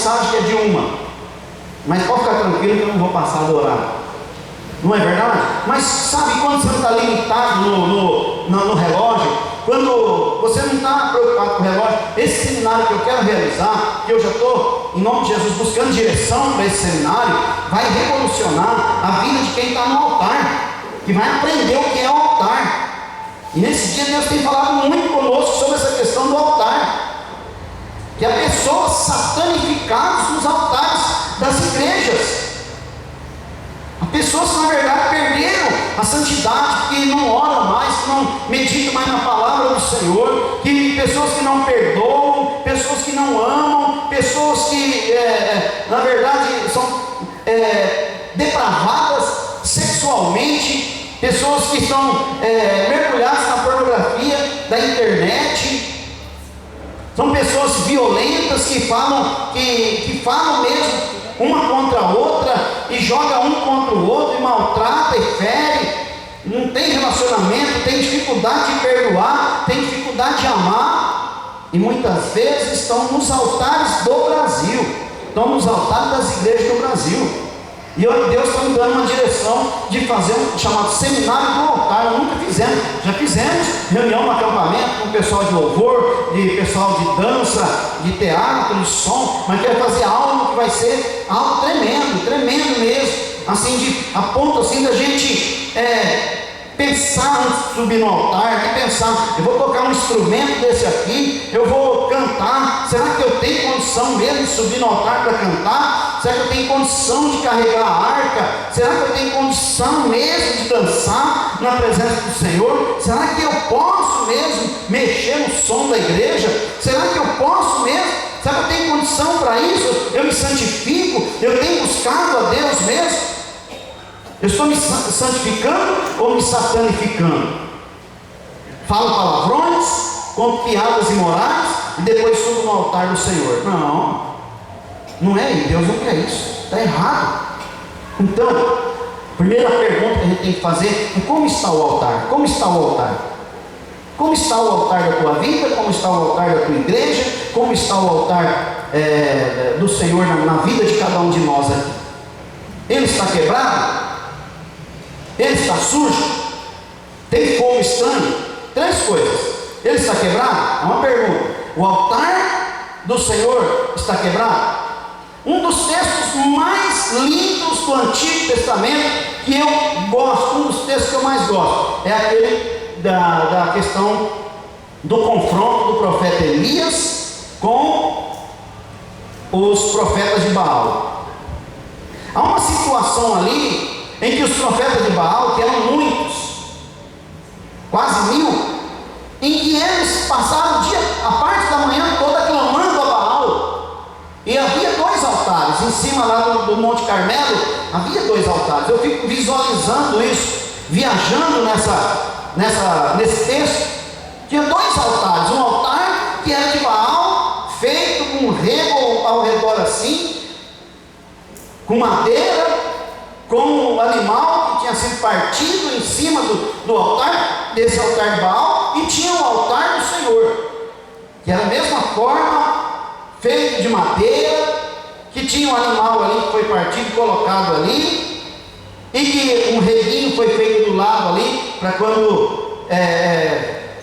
mensagem que é de uma, mas pode ficar tranquilo que eu não vou passar do horário. Não é verdade? Mas sabe quando você não está limitado no relógio? Quando você não está preocupado com o relógio? Esse seminário que eu quero realizar, que eu já estou, em nome de Jesus, buscando direção para esse seminário, vai revolucionar a vida de quem está no altar, que vai aprender o que é o altar. E nesse dia Deus tem falado muito conosco sobre essa questão do altar, que há pessoas satanificadas nos altares das igrejas. Pessoas que na verdade perderam a santidade, que não oram mais, que não meditam mais na palavra do Senhor, pessoas que não perdoam, pessoas que não amam, pessoas que na verdade são depravadas sexualmente, pessoas que estão mergulhadas na pornografia da internet. São pessoas violentas que falam mesmo uma contra a outra, e joga um contra o outro, e maltrata e fere, não tem relacionamento, tem dificuldade de perdoar, tem dificuldade de amar, e muitas vezes estão nos altares do Brasil, estão nos altares das igrejas do Brasil. E Deus está me dando uma direção de fazer um chamado seminário do altar. Nunca fizemos, já fizemos reunião no acampamento com o pessoal de louvor, de pessoal de dança, de teatro, de som, mas quero fazer algo que vai ser algo tremendo, tremendo mesmo, assim, a ponto assim da gente pensar antes de subir no altar, de pensar, eu vou tocar um instrumento desse aqui, eu vou cantar, será que eu tenho condição mesmo de subir no altar para cantar? Será que eu tenho condição de carregar a arca? Será que eu tenho condição mesmo de dançar na presença do Senhor? Será que eu posso mesmo mexer no som da igreja? Será que eu posso mesmo? Será que eu tenho condição para isso? Eu me santifico? Eu tenho buscado a Deus mesmo? Eu estou me santificando ou me satanificando? Falo palavrões, conto piadas imorais e depois subo no altar do Senhor. Não é isso. Deus não quer isso. Está errado. Então, a primeira pergunta que a gente tem que fazer é: como está o altar? Como está o altar? Como está o altar da tua vida? Como está o altar da tua igreja? Como está o altar do Senhor na vida de cada um de nós aqui? Ele está quebrado? Ele está sujo? Tem fogo estranho? Três coisas. Ele está quebrado? É uma pergunta. O altar do Senhor está quebrado? Um dos textos mais lindos do Antigo Testamento que eu gosto, um dos textos que eu mais gosto, é aquele da questão do confronto do profeta Elias com os profetas de Baal. Há uma situação ali em que os profetas de Baal, que eram muitos, quase 1000, em que eles passaram o dia, a parte da manhã toda clamando a Baal, e havia 2 altares, em cima lá do Monte Carmelo, havia 2 altares. Eu fico visualizando isso, viajando nesse texto. Tinha 2 altares, um altar que era de Baal, feito com um rego ao redor assim, com madeira, com o animal que tinha sido partido em cima do altar, desse altar de Baal, e tinha o altar do Senhor, que era da mesma forma, feito de madeira, que tinha um animal ali que foi partido e colocado ali, e que um reguinho foi feito do lado ali, para quando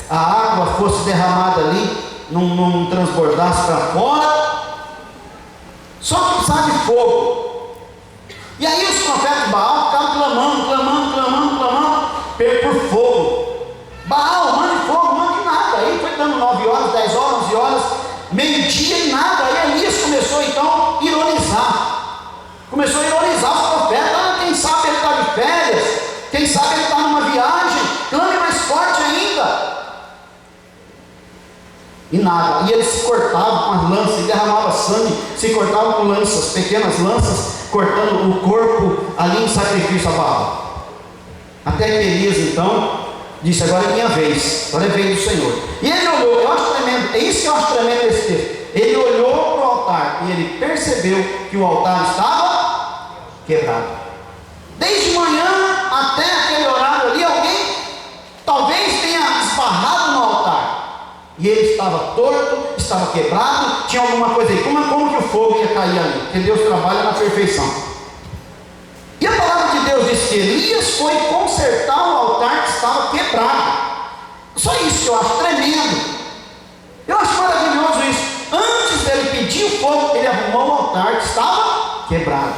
a água fosse derramada ali, não transbordasse para fora. Só que precisava de fogo. E aí os profetas de Baal ficavam clamando por fogo. Baal, mande fogo, mande nada. Aí foi dando 9 horas, 10 horas, 11 horas, meio-dia e nada. Aí Elias começou então a ironizar. Começou a ironizar os profetas. Quem sabe ele está de férias, quem sabe ele está numa viagem, clame mais forte ainda. E nada, e eles se cortavam com as lanças, e derramavam sangue, se cortavam com lanças, pequenas lanças, cortando o corpo ali em sacrifício a Baal. Até que Elias então disse: agora é minha vez, agora é vez do Senhor. E ele olhou, eu acho tremendo, é isso que eu acho tremendo nesse texto. Ele olhou para o altar e ele percebeu que o altar estava quebrado. Desde manhã até aquele horário ali, alguém talvez tenha esbarrado no altar, e ele estava torto, estava quebrado, tinha alguma coisa aí. Como que o fogo ia cair ali? Porque Deus trabalha na perfeição. E a palavra de Deus diz que Elias foi consertar o altar que estava quebrado. Só isso que eu acho tremendo. Eu acho maravilhoso isso. Antes dele pedir o fogo, ele arrumou o altar que estava quebrado.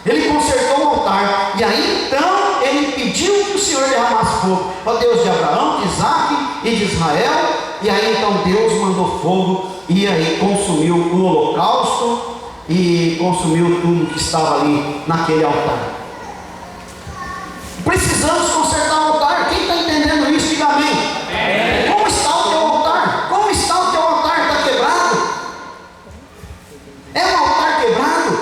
Ele consertou o altar. E aí então ele pediu que o Senhor derramasse fogo. Ó Deus de Abraão, de Isaac e de Israel. E aí então Deus mandou fogo. E aí consumiu o holocausto. E consumiu tudo que estava ali naquele altar. Precisamos consertar o altar. Quem está entendendo isso, diga amém. Amém. Como está o teu altar? Como está o teu altar? Está quebrado? É um altar quebrado?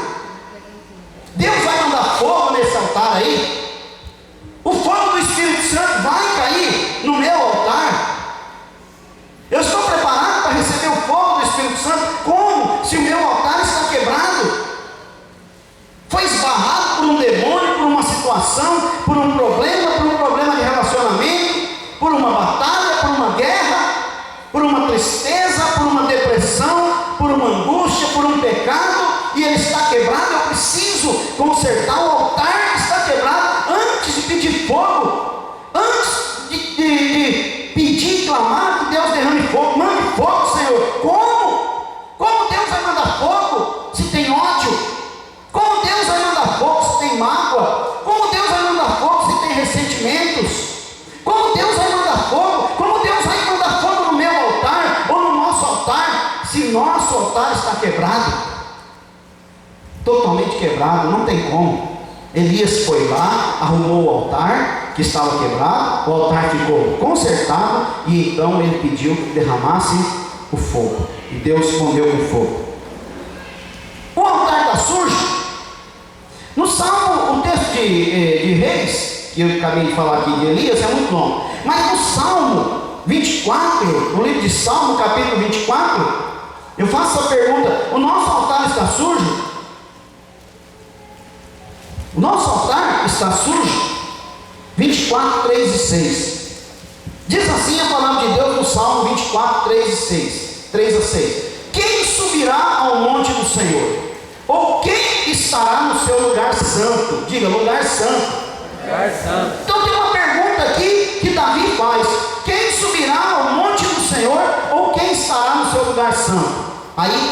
Deus vai mandar fogo nesse altar aí? O fogo do Espírito Santo vai cair no meu altar? Eu estou preparado para receber o fogo do Espírito Santo? Como? Se o meu altar está quebrado? Foi esbarrado por um demônio, por uma situação, por um problema de relacionamento, por uma batalha, por uma guerra, por uma tristeza, por uma depressão, por uma angústia, por um pecado, e ele está quebrado. Eu preciso consertar o altar que está quebrado antes de pedir fogo, antes de pedir e clamar que Deus derrame fogo. Mande fogo, Senhor. Como Deus vai mandar fogo se tem ódio? Como Deus vai mandar fogo se tem mágoa? Como Deus vai mandar fogo se tem ressentimentos? Como Deus vai mandar fogo? Como Deus vai mandar fogo no meu altar ou no nosso altar, se nosso altar está quebrado? Totalmente quebrado, não tem como. Elias foi lá, arrumou o altar que estava quebrado, o altar ficou consertado, e então ele pediu que derramasse o fogo, e Deus respondeu com fogo. O altar está sujo. No Salmo, o texto de Reis, que eu acabei de falar aqui de Elias, é muito longo, mas no Salmo 24, no livro de Salmo, capítulo 24, eu faço essa pergunta: o nosso altar está sujo? O nosso altar está sujo? 24, 3 e 6. Diz assim a palavra de Deus no Salmo 24, 3 e 6. 3 a 6. Quem subirá ao monte do Senhor? Ou quem estará no seu lugar santo? Diga, lugar santo. Lugar santo. Então tem uma pergunta aqui que Davi faz: quem subirá ao monte do Senhor? Ou quem estará no seu lugar santo? Aí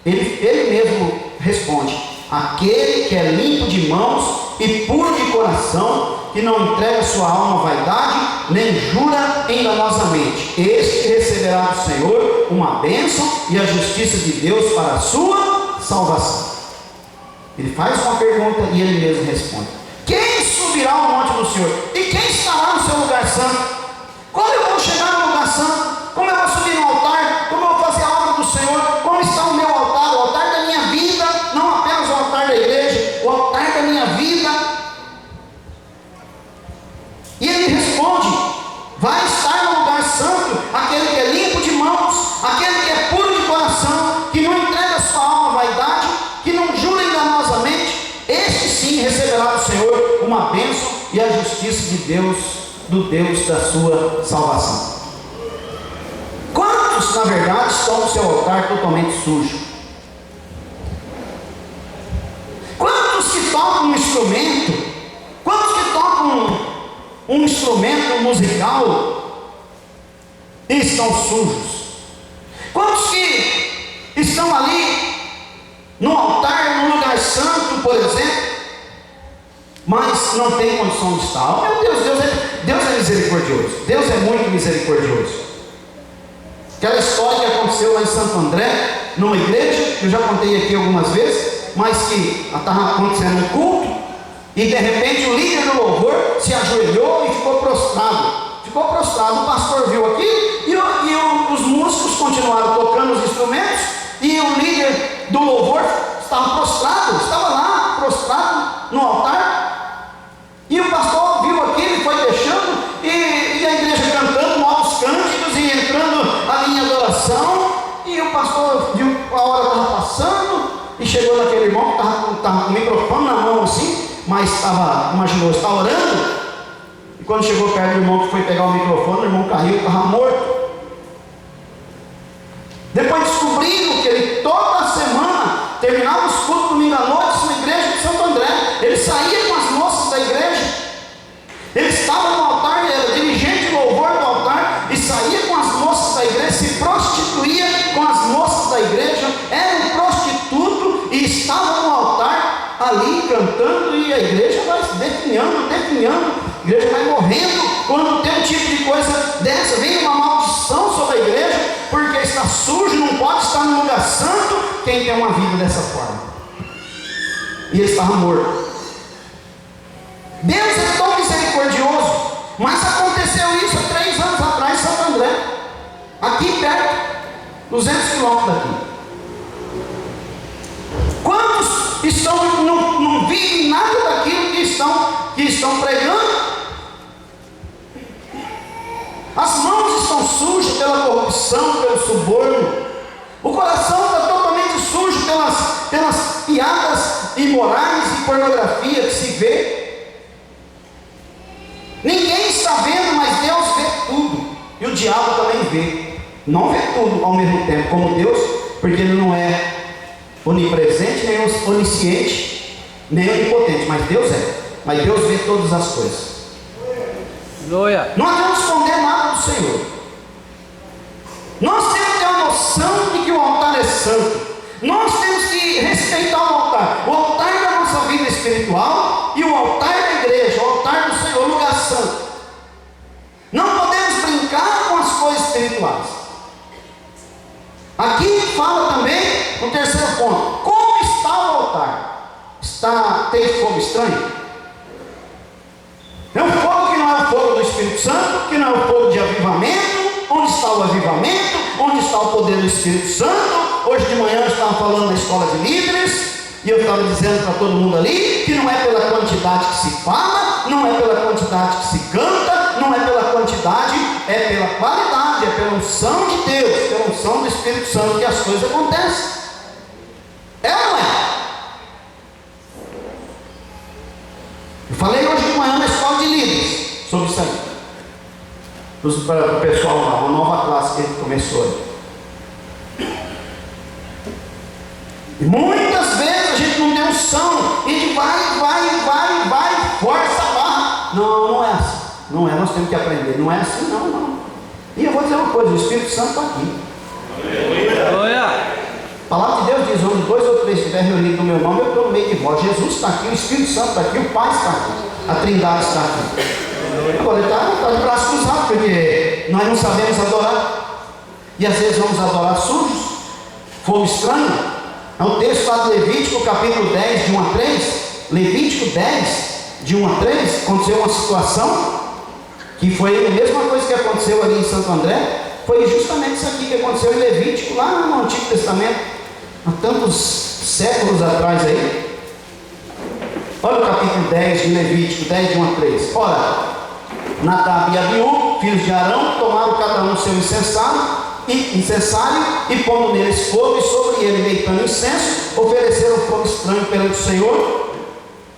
ele mesmo responde: aquele que é limpo de mãos e puro de coração, que não entrega sua alma à vaidade, nem jura enganosamente. Este receberá do Senhor uma bênção e a justiça de Deus para a sua salvação. Ele faz uma pergunta e ele mesmo responde: quem subirá ao monte do Senhor? E quem estará no seu lugar santo? Quando eu vou chegar no lugar santo? Como eu vou subir no altar? Como eu vou fazer a obra do Senhor? Como está o meu altar? O altar da minha vida, não apenas o altar da igreja, o altar da minha vida. E ele responde: vai estar no lugar santo aquele que é limpo de mãos, aquele que é puro de coração, que não entrega sua alma à vaidade, que não jura enganosamente. Este sim receberá do Senhor uma bênção e a justiça de Deus, do Deus da sua salvação. Quantos, na verdade, estão no seu altar totalmente sujo? Quantos que tocam um instrumento? Quantos que tocam um instrumento musical e estão sujos? Quantos que estão ali no altar, no lugar santo, por exemplo, mas não tem condição de estar? Oh, meu Deus, Deus é misericordioso. Deus é muito misericordioso. Aquela história que aconteceu lá em Santo André, numa igreja, que eu já contei aqui algumas vezes, mas que estava acontecendo no culto, e de repente o líder do louvor se ajoelhou e ficou prostrado. O pastor viu aquilo e os músicos continuaram tocando os instrumentos, e o líder do louvor estava prostrado, estava lá prostrado no altar, e o pastor viu aquilo e foi deixando, e a igreja cantando novos cânticos e entrando ali em adoração, e o pastor viu a hora estava passando e chegou naquele irmão que estava com o microfone na mão assim, mas imaginou, estava orando. E quando chegou perto do irmão que foi pegar o microfone, o irmão caiu, estava morto. Depois descobriram que ele toda semana terminava os cultos domingo à noite na igreja de Santo André. Ele saía com as moças da igreja. Ele estava no altar, ele era dirigente de louvor do altar e saía com as moças da igreja, se prostituía com as moças da igreja, era um prostituto e estava no altar ali cantando, e a igreja vai definhando, a igreja vai morrendo quando tem um tipo de coisa dessa. Vem uma maldição sobre a igreja, porque está sujo, não pode estar no lugar santo quem tem uma vida dessa forma. E ele estava morto. Deus é tão misericordioso, mas aconteceu isso há 3 anos atrás em Santo André, aqui perto, 200 quilômetros daqui. Quantos não vivem nada daquilo que estão pregando? As mãos estão sujas pela corrupção, pelo suborno. O coração está totalmente sujo pelas piadas imorais e pornografia que se vê. Ninguém está vendo, mas Deus vê tudo. E o diabo também vê. Não vê tudo ao mesmo tempo, como Deus, porque ele não é onipresente, nem onisciente, nem onipotente, mas Deus é. Mas Deus vê todas as coisas. Glória. Não adianta esconder nada do Senhor. Nós temos que ter a noção de que o altar é santo. Nós temos que respeitar o altar. O altar da nossa vida espiritual e o altar da igreja, o altar do Senhor, o lugar santo. Não podemos brincar com as coisas espirituais. Aqui fala também o terceiro ponto. Como está o altar? Tem fogo estranho? É um fogo que não é o fogo do Espírito Santo, que não é o fogo de avivamento. Onde está o avivamento? Onde está o poder do Espírito Santo? Hoje de manhã eu estava falando na escola de líderes, e eu estava dizendo para todo mundo ali, que não é pela quantidade que se fala, não é pela quantidade que se canta, não é pela quantidade, é pela qualidade, é pela unção de Deus, pela unção do Espírito Santo que as coisas acontecem. É ou não é? Eu falei hoje de manhã na escola de líderes sobre isso aí. Para o pessoal lá, uma nova classe que começou aí. E muitas vezes a gente não tem unção, e a gente vai, força a barra. Não é assim. Não é, nós temos que aprender. Não é assim, não. E eu vou dizer uma coisa: o Espírito Santo está aqui. Aleluia. A palavra de Deus diz: onde 2 ou 3 estiverem reunidos no meu nome, eu estou no meio de vós. Jesus está aqui, o Espírito Santo está aqui, o Pai está aqui, a Trindade está aqui. Agora ele está de braço cruzado, porque nós não sabemos adorar, e às vezes vamos adorar sujos, fogo estranho. É um texto lá de Levítico, capítulo 10, de 1 a 3. Levítico 10, de 1 a 3, aconteceu uma situação que foi a mesma coisa que aconteceu ali em Santo André. Foi justamente isso aqui que aconteceu em Levítico, lá no Antigo Testamento, há tantos séculos atrás aí. Olha o capítulo 10 de Levítico, 10, de 1 a 3. Ora, Nadab e Abiú, filhos de Arão, tomaram cada um seu incensário, e pondo neles fogo, e sobre ele deitando incenso, ofereceram fogo estranho perante o Senhor,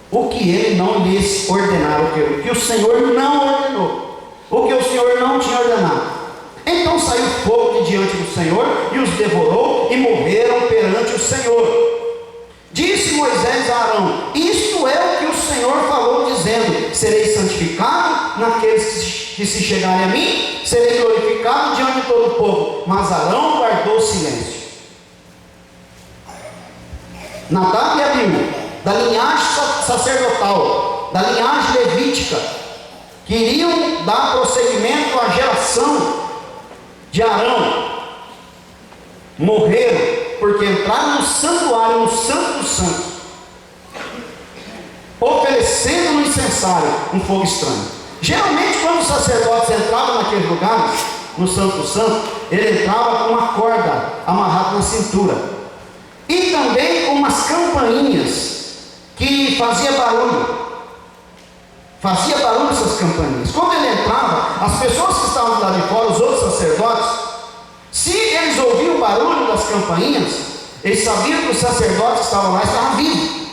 o que ele não lhes ordenara, o que o Senhor não ordenou, o que o Senhor não tinha ordenado. Então saiu fogo de diante do Senhor, e os devorou, e morreram perante o Senhor. Disse Moisés a Arão: isto é o que o Senhor falou, dizendo: serei santificado naqueles que se chegarem a mim, serei glorificado diante de todo o povo. Mas Arão guardou silêncio. Nadab e Abiú, da linhagem sacerdotal, da linhagem levítica, queriam dar prosseguimento à geração de Arão, morreram porque entraram no santuário, no Santo dos Santos, oferecendo no incensário um fogo estranho. Geralmente, quando os sacerdotes entravam naquele lugar, no Santo dos Santos, ele entrava com uma corda amarrada na cintura, e também com umas campainhas que fazia barulho essas campainhas. Quando ele entrava, as pessoas que estavam lá de fora, os outros sacerdotes, se eles ouviam o barulho das campainhas, eles sabiam que os sacerdotes que estavam lá estavam vivos.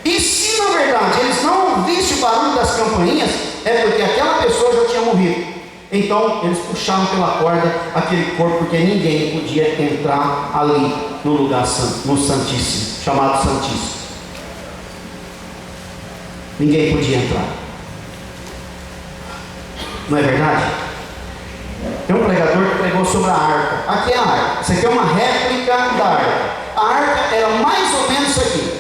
E se na verdade eles não ouvissem o barulho das campainhas, é porque aquela pessoa já tinha morrido. Então eles puxavam pela corda aquele corpo, porque ninguém podia entrar ali no lugar santo, no Santíssimo, chamado Santíssimo. Ninguém podia entrar. Não é verdade? Tem um pregador que pregou sobre a arca. Aqui é a arca. Isso aqui é uma réplica da arca. A arca era mais ou menos isso aqui.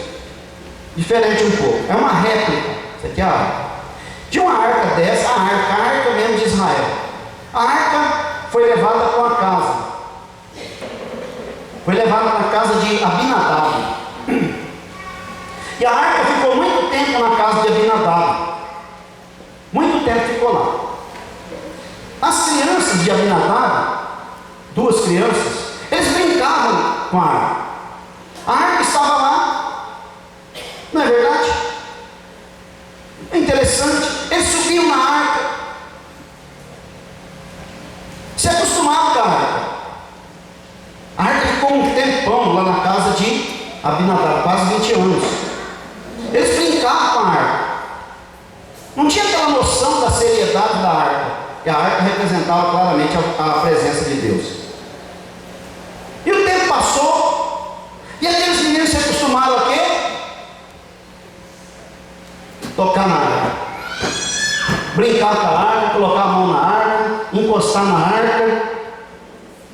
Diferente um pouco. É uma réplica. Isso aqui é a arca. Tinha uma arca dessa, a arca mesmo de Israel. A arca foi levada para uma casa. Foi levada na casa de Abinadab. E a arca ficou muito tempo na casa de Abinadab. Muito tempo ficou lá. As crianças de Abinadab, duas crianças, eles brincavam com a arca. A arca estava lá. Não é verdade? É interessante. Eles subiam na arca. Se acostumaram com a arca. A arca ficou um tempão lá na casa de Abinadab, quase 20 anos. Eles brincavam com a arca. Não tinha aquela noção da seriedade da arca. E a arca representava claramente a presença de Deus. E o tempo passou. E aqueles meninos se acostumaram a quê? Tocar na arca. Brincar com a arca, colocar a mão na arca, encostar na arca,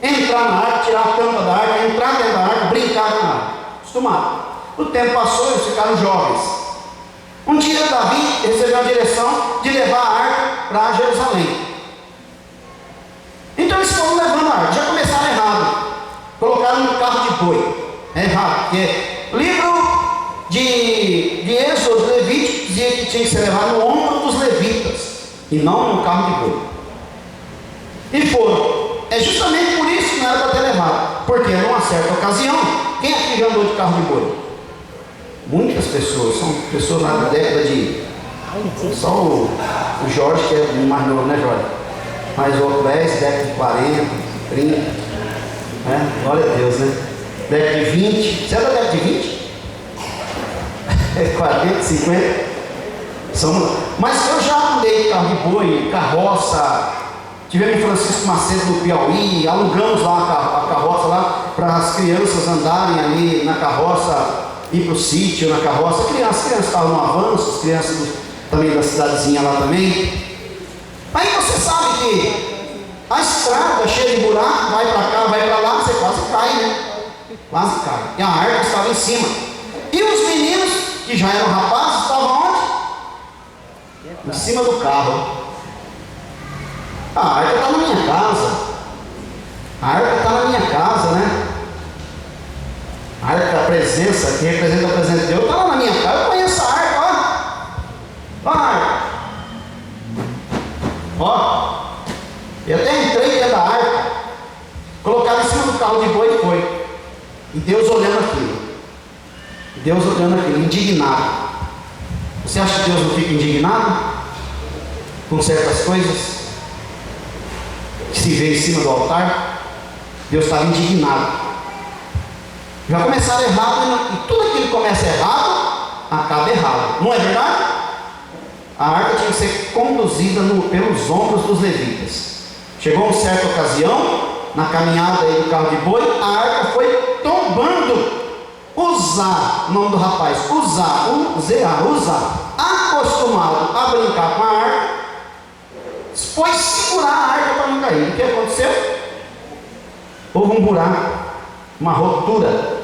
entrar na arca, tirar a tampa da arca, entrar dentro da arca, brincar com a arca. Acostumado. O tempo passou e eles ficaram jovens. Um dia Davi recebeu a direção de levar a arca para Jerusalém. Então eles foram levando a arca. Já começaram errado. Colocaram no carro de boi. É errado, porque o livro de Êxodo, Levítico, dizia que tinha que ser levado no ombro dos levitas e não no carro de boi. E foram. É justamente por isso que não era para ter levado. Porque numa certa ocasião, quem aqui já andou de carro de boi? Muitas pessoas, são pessoas lá da década de... Só o Jorge, que é mais novo, né, Jorge? Mas o outro 10, década de 40, 30, né? Glória a Deus, né? Década de 20, você é da década de 20? É 40, 50. Mas eu já andei de carro de boi, carroça. Tivemos em Francisco Macedo no Piauí, alugamos lá a carroça lá para as crianças andarem ali na carroça, ir para o sítio na carroça. As crianças estavam no avanço, as crianças também da cidadezinha lá também. Aí você sabe que a estrada cheia de buraco, vai para cá, vai para lá, você quase cai, né? Quase cai. E a arca estava em cima. E os meninos, que já eram rapazes, estavam onde? Em cima do carro. A arca está na minha casa. A arca está na minha casa, né? A arca, a presença, que representa a presença de Deus, está lá na minha casa. Eu conheço a arca, ó. Ó a arca. Ó. Eu até entrei dentro da arca. Colocaram em cima do carro de boi e foi. E Deus olhando aquilo. Deus olhando aquilo, indignado. Você acha que Deus não fica indignado com certas coisas que se vê em cima do altar? Deus estava indignado. Já começaram errado, e tudo aquilo que começa errado, acaba errado. Não é verdade? A arca tinha que ser conduzida pelos ombros dos levitas. Chegou uma certa ocasião, na caminhada aí do carro de boi, a arca foi tombando. Usar, o nome do rapaz, usar, acostumado a brincar com a arca, foi segurar a arca para não cair. O que aconteceu? Houve um buraco, uma rotura.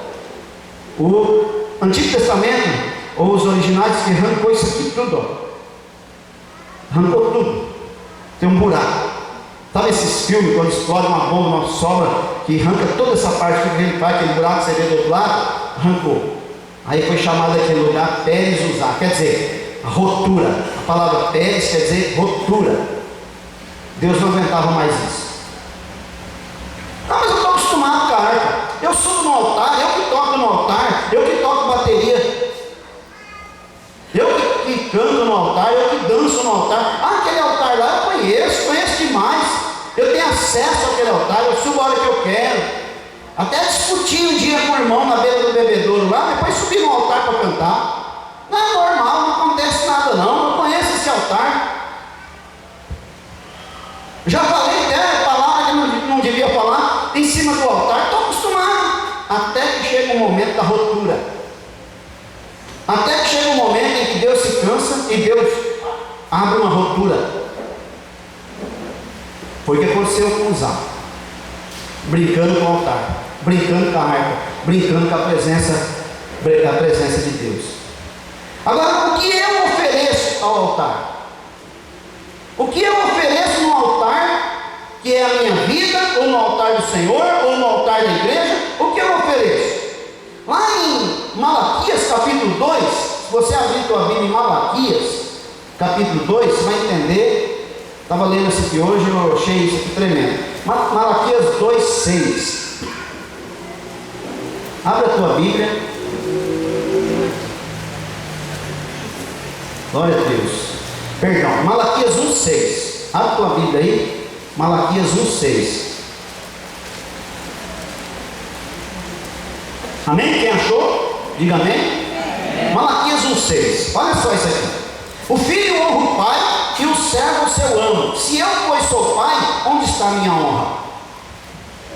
O Antigo Testamento, ou os originais, que arrancou isso aqui tudo, ó. Arrancou tudo. Tem um buraco. Sabe esses filmes, quando explode uma bomba, uma sobra, que arranca toda essa parte, que ele faz aquele buraco, você vê do outro lado? Arrancou. Aí foi chamado aquele lugar Pérez Uzá, quer dizer, a rotura. A palavra Pérez quer dizer rotura. Deus não aguentava mais isso. Ah, mas eu estou acostumado com a arca. Eu subo no altar, eu que toco no altar, eu que toco bateria, eu que canto no altar, eu que danço no altar. Ah, aquele altar lá eu conheço demais. Eu tenho acesso àquele altar, eu subo a hora que eu quero. Até discuti um dia com o irmão na beira do bebedouro lá, depois subi no altar para cantar. Não é normal, não acontece nada não, eu conheço esse altar. Já chega o momento da ruptura. Até que chega um momento em que Deus se cansa e Deus abre uma ruptura. Foi o que aconteceu com Uzá, brincando com o altar, brincando com a harpa, brincando com a presença de Deus. Agora, o que eu ofereço ao altar? O que eu ofereço no altar, que é a minha vida, ou no altar do Senhor, ou no altar da igreja? O que eu ofereço? Lá em Malaquias capítulo 2, se você abrir tua Bíblia em Malaquias capítulo 2, você vai entender. Estava lendo isso aqui hoje, eu achei isso aqui tremendo. Malaquias 2:6. Abre a tua Bíblia. Glória a Deus. Perdão, Malaquias 1:6. Abre a tua Bíblia aí. Malaquias 1:6. Amém? Quem achou? Diga amém. Malaquias 1:6. Olha só isso aqui. O filho honra o pai e o servo o seu amo. Se eu, pois, sou pai, onde está a minha honra?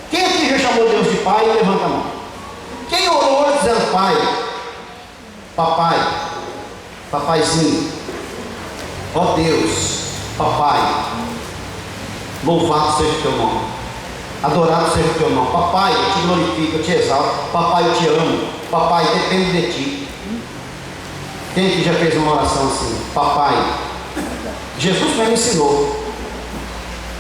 Quem aqui já chamou Deus de pai? Levanta a mão. Quem orou dizendo pai? Papai. Papaizinho. Ó Deus, papai. Louvado seja o teu nome. Adorado seja o teu nome. Papai, eu te glorifico, eu te exalto. Papai, eu te amo. Papai, dependo de ti. Quem aqui já fez uma oração assim? Papai. Jesus me ensinou.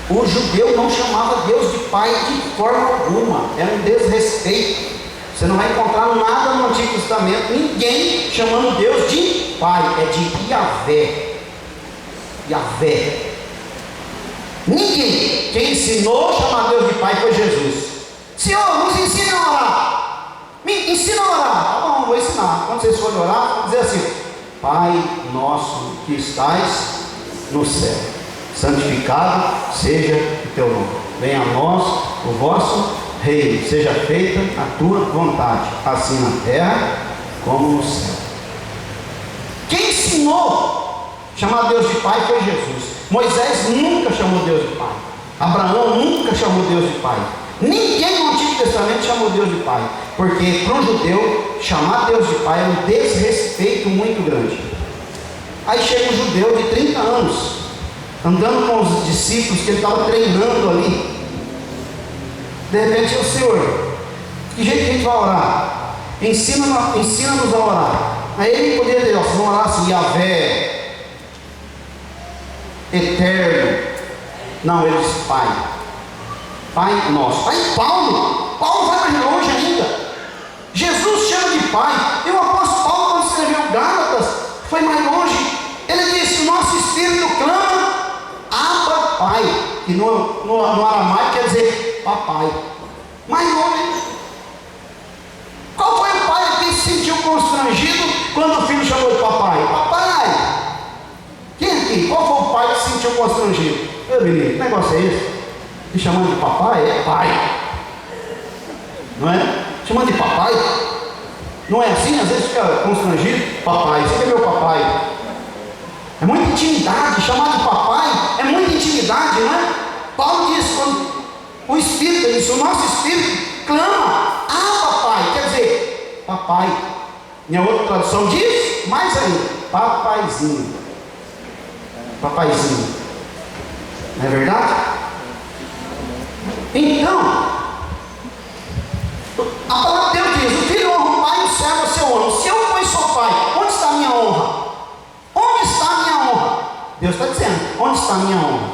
O judeu não chamava Deus de pai de forma alguma. Era um desrespeito. Você não vai encontrar nada no Antigo Testamento, ninguém chamando Deus de pai. É de Yahvé. Yahvé. Ninguém. Quem ensinou a chamar Deus de pai foi Jesus. Senhor, nos ensina a orar. Me ensina a orar. Tá bom, vou ensinar. Quando vocês forem orar, vão dizer assim: Pai nosso que estais no céu, santificado seja o teu nome. Venha a nós o vosso reino. Seja feita a tua vontade, assim na terra como no céu. Quem ensinou a chamar Deus de pai foi Jesus. Moisés nunca chamou Deus de pai. Abraão nunca chamou Deus de pai. Ninguém no Antigo Testamento chamou Deus de pai, porque para um judeu chamar Deus de pai é um desrespeito muito grande. Aí chega um judeu de 30 anos andando com os discípulos que ele estava treinando ali. De repente, o Senhor, que jeito que a gente vai orar? Ensina-nos a orar. Aí ele poderia dizer: vocês vão orar assim, Yahvé, eterno. Não, ele disse Pai. Pai nosso. Aí Paulo vai mais longe ainda. Jesus chama de Pai. E o apóstolo Paulo, quando escreveu Gálatas, foi mais longe. Ele disse: o nosso espírito clama Abba Pai, que no aramaico quer dizer papai. Mais longe. Qual foi o pai que se sentiu constrangido quando o filho chamou de papai? Papai. Quem aqui? Qual foi o pai que se sentiu constrangido? Meu menino, que negócio é esse? Me chamando de papai? É pai. Não é? Chamando de papai? Não é assim? Às vezes fica constrangido. Papai, você é meu papai. É muita intimidade. Chamar de papai é muita intimidade, não é? Paulo diz: quando o Espírito, ele diz, o nosso Espírito clama: ah, papai. Quer dizer, papai. Minha outra tradução diz mais ainda: papaizinho. Papaizinho. Não é verdade? Então, a palavra de Deus diz: o filho honra o pai e o servo o seu amo. Se eu, pois, sou pai, onde está a minha honra? Onde está a minha honra? Deus está dizendo: onde está a minha honra?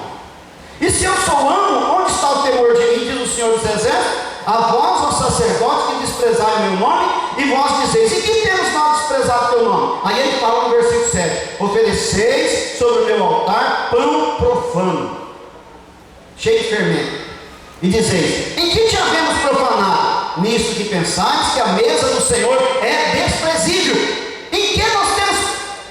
E se eu sou amo, onde está o temor de mim? Diz o Senhor dos Exércitos: a vós, os sacerdotes, que desprezai o meu nome, e vós dizeis: e que temos nós desprezado o teu nome? Aí ele fala no versículo 7: ofereceis sobre o meu altar pão profano, cheio de fermento, e dizeis: em que te havemos profanado? Nisso que pensais que a mesa do Senhor é desprezível. Em que nós temos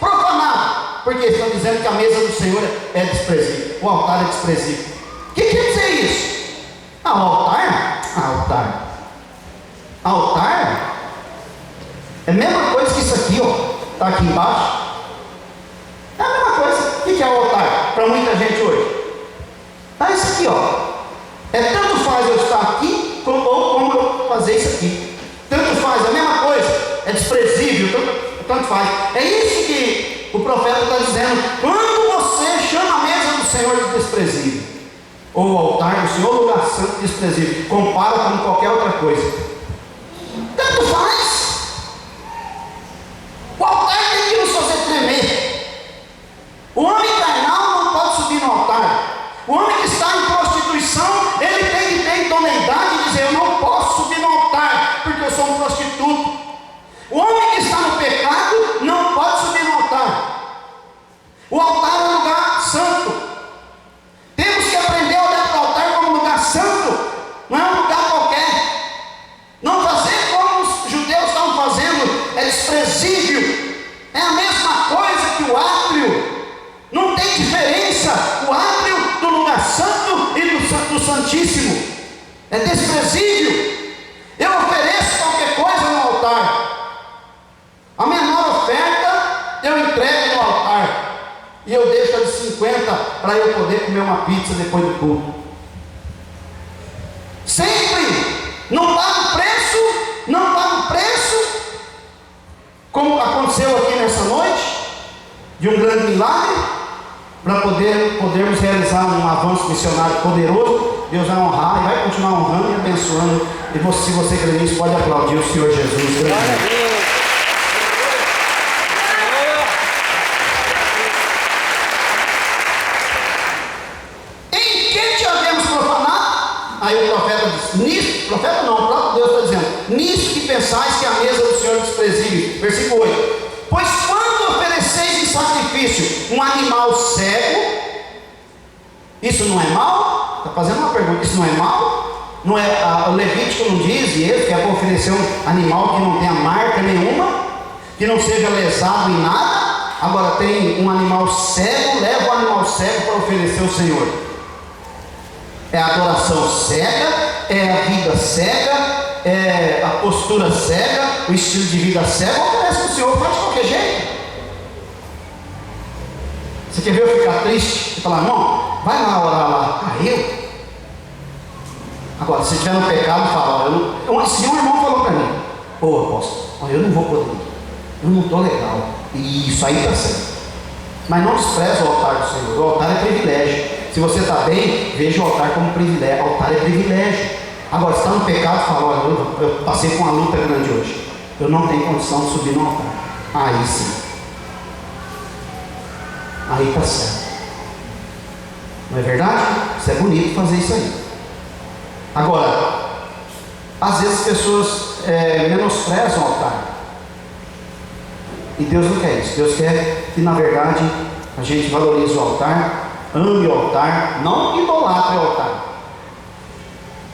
profanado? Porque estão dizendo que a mesa do Senhor é desprezível, o altar é desprezível. O que quer dizer isso? O altar? Altar é a mesma coisa que isso aqui, ó, está aqui embaixo. É a mesma coisa. O que é o altar para muita gente hoje? Tá isso aqui, ó. É tanto faz eu estar aqui como eu fazer isso aqui. Tanto faz, a mesma é desprezível, tanto faz. É isso que o profeta está dizendo. Quando você chama a mesa do Senhor de desprezível, ou o altar do Senhor, lugar santo, desprezível, compara com qualquer outra coisa, tanto faz. O altar tem que nos fazer tremer. O homem carnal não pode subir no altar. O homem que está em prostituição, ele tem que ter idoneidade e dizer: eu não posso subir no altar, porque eu sou um prostituto. O homem que está no pecado não pode subir no altar. O altar é um lugar santo. Temos que aprender a olhar para o altar como um lugar santo, não é um lugar qualquer. Não fazer como os judeus estavam fazendo é desprezível. É a mesma coisa que o átrio. Não tem diferença o átrio do lugar santo e do santíssimo. É desprezível. Eu ofereço qualquer coisa no altar. A menor oferta eu entrego no altar, e eu deixo a de 50 para eu poder comer uma pizza depois do culto. Sempre não paga o preço, não paga o preço, como aconteceu aqui nessa noite, de um grande milagre, para podermos realizar um avanço missionário poderoso. Deus vai honrar e vai continuar honrando e abençoando. E você, se você crê nisso, pode aplaudir o Senhor Jesus. Em que te havemos profanado? Aí o profeta diz: nisso, profeta não, o próprio Deus está dizendo: nisso que pensais que a mesa do Senhor é desprezível. Versículo 8: pois quando ofereceis em sacrifício um animal cego, isso não é mal? Está fazendo uma pergunta: isso não é mal? Não é, o Levítico não diz, e ele que é para oferecer um animal que não tenha marca nenhuma, que não seja lesado em nada. Agora tem um animal cego, leva o animal cego para oferecer ao Senhor. É a adoração cega, é a vida cega, é a postura cega, o estilo de vida cego. Oferece para o Senhor, faz de qualquer jeito. Você quer ver eu ficar triste e falar: irmão, vai lá orar lá. Eu? Agora, se estiver no pecado, fala: se um irmão falou para mim: ô apóstolo, eu não vou poder, eu não estou legal. E isso aí está certo. Mas não despreza o altar do Senhor. O altar é privilégio. Se você está bem, veja o altar como privilégio. O altar é privilégio. Agora, se está no pecado, fala: olha, eu passei com uma luta grande hoje, eu não tenho condição de subir no altar. Aí sim, aí está certo. Não é verdade? Isso é bonito fazer isso aí. Agora, às vezes as pessoas menosprezam o altar. E Deus não quer isso. Deus quer que, na verdade, a gente valorize o altar, ame o altar, não idolatre o altar.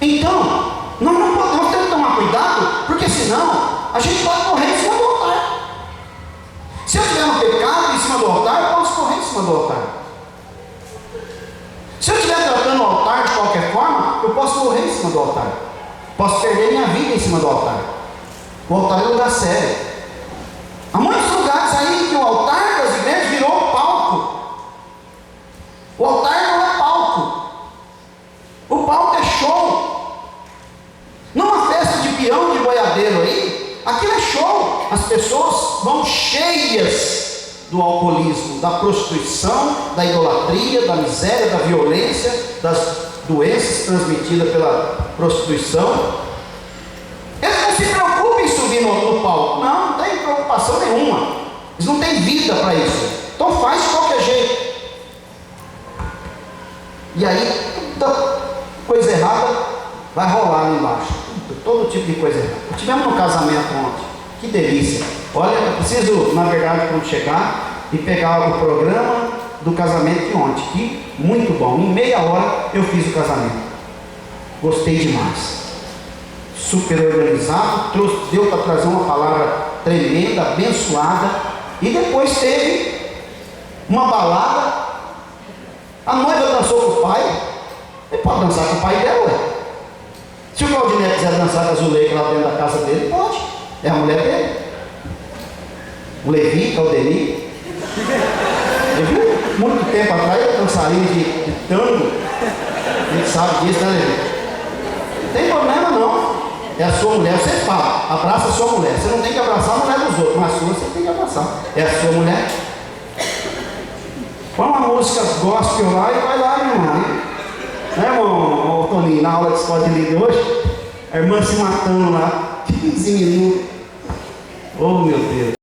Então, nós temos que tomar cuidado, porque senão a gente pode correr em cima do altar. Se eu estiver no pecado em cima do altar, eu posso correr em cima do altar. Se eu estiver tratando o altar de qualquer forma, eu posso morrer em cima do altar. Posso perder minha vida em cima do altar. O altar é um lugar sério. Há muitos lugares aí que o altar das igrejas virou palco. O altar não é palco. O palco é show. Numa festa de peão de boiadeiro aí, aquilo é show. As pessoas vão cheias do alcoolismo, da prostituição, da idolatria, da miséria, da violência, das doenças transmitidas pela prostituição. Eles não se preocupam em subir no palco. Não tem preocupação nenhuma. Eles não têm vida para isso. Então faz de qualquer jeito. E aí, toda coisa errada vai rolar ali embaixo. Todo tipo de coisa errada. Tivemos um casamento ontem. Que delícia. Olha, eu preciso, na verdade, quando chegar e pegar o programa do casamento de ontem. Que muito bom. Em meia hora eu fiz o casamento. Gostei demais. Super organizado. Deu para trazer uma palavra tremenda, abençoada. E depois teve uma balada. A noiva dançou com o pai. Ele pode dançar com o pai dela, ué. Se o Claudinei quiser dançar com a Zuleika lá dentro da casa dele, pode. É a mulher dele. O Levi, Claudinei. Ele viu? Muito tempo atrás, dançarino de tango. A gente sabe disso, né, Levi? Não tem problema não. é a sua mulher. Você fala, abraça a sua mulher. Você não tem que abraçar a mulher dos outros, mas a sua você tem que abraçar. É a sua mulher. Põe uma música gospel lá e vai lá, meu irmão. Né, irmão? O Toninho, na aula de escola de líder hoje, a irmã se matando lá, 15 minutos. Oh, meu Deus.